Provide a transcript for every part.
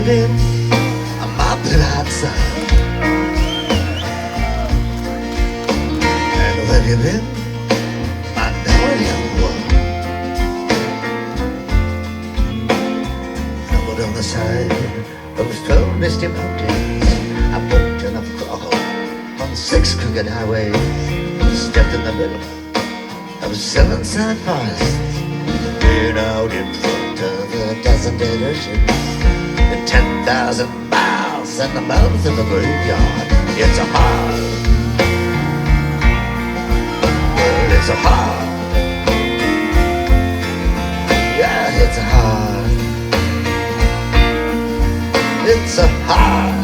you been? I'm up and outside. And where you been? My darling young one. Stumbled on the side of those 12 misty mountains. I walked in a crawl on 6 crooked highways. Stepped in the middle of 7 sad forests. Been out in front of a dozen dead oceans. 10,000 miles in the mouth of a graveyard. It's a hard, well, it's a hard, yeah, it's a hard, it's a hard,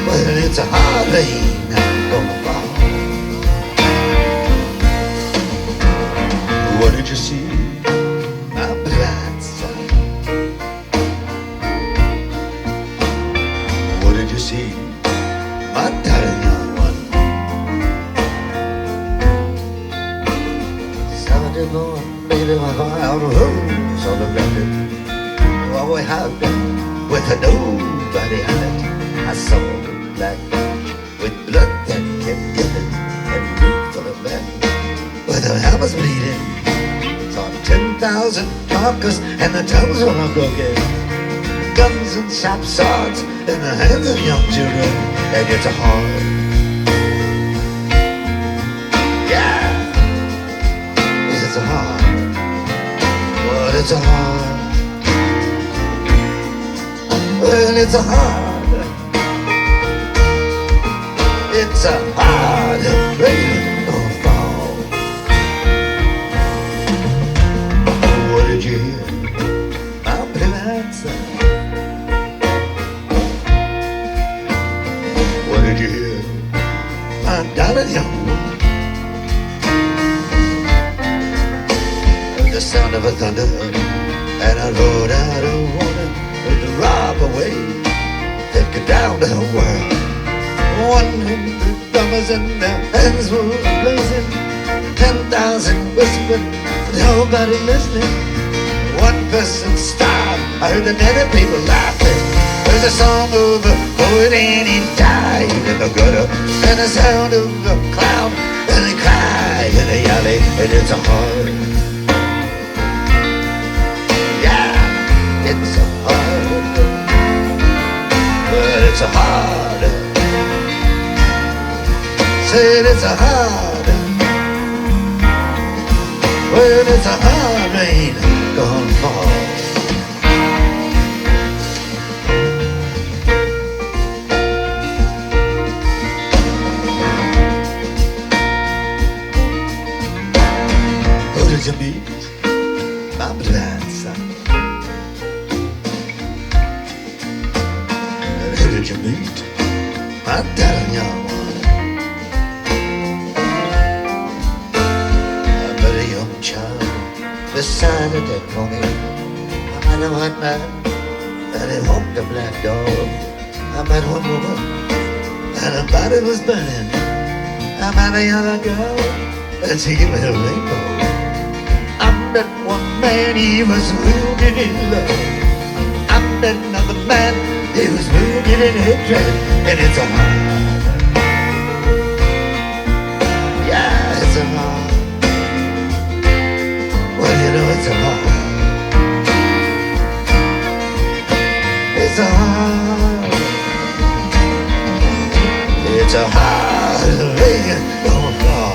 well, it's a hard rain I'm gonna fall. What did you see? My blind side. What did you see? My darling young one. Saturday morning, baby, my heart out of home, so the record. What we have been with a nobody on it. I saw the black with blood that kept giving and room full of men with their hammers bleeding. Saw 10,000 carcass and the tongues were broken. Guns and sharp swords in the hands of young children. And it's a hard, yeah, it's a hard, well, it's a hard, well, it's a hard, it's a hard rain or fall. What did you hear? My blind side. What did you hear? My darling young woman. The sound of a thunder, and I rode out a woman to rob away, take her down to her world. 100 drummers and their hands were blazing. 10,000 whispered, nobody listening. One person starved, I heard the many people laughing. There's a song of a poet and he died in the gutter, and the sound of a clown, and he cried in the alley, and it's a hard, yeah, it's a hard, but it's a hard, said it's a hard, well, it's a hard rain gonna fall. Who did you meet? My blind side. And who did you meet? My darling young one. I met a young child beside a dead pony. I met a white man and he walked a black dog. I met one woman and her body was burning. I met a young girl and she gave me a rainbow. I met one man, he was wounded in love. I met another man, he was wounded in hatred. And it's a hard, yeah, it's a hard, well, you know it's a hard, it's a hard, it's a hard rain gonna fall.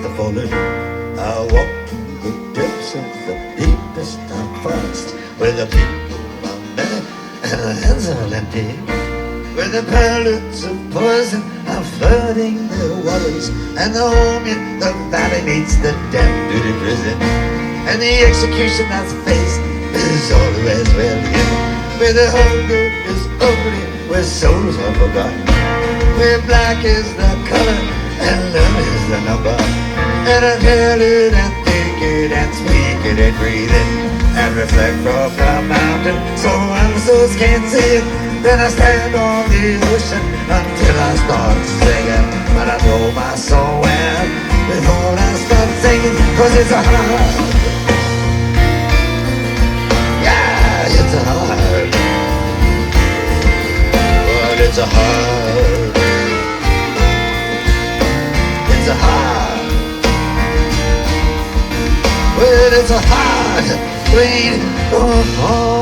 the fallen. I walk through the depths of the deepest dark forest, where the people are many and the hands are empty, where the pellets of poison are flooding the waters, and the home in the valley meets the damp dirty prison, and the executioner's face is always well hidden, where the hunger is ugly, where souls are forgotten, where black is the color and love is the number, and I tell it and think it and speak it and breathe it and reflect from the mountain so others can see it. Then I stand on the ocean until I start singing, but I know my soul well before I start singing, cause it's a hard, yeah, it's a hard, but it's a hard, it's a hard, well, it's a hard, sweet, oh,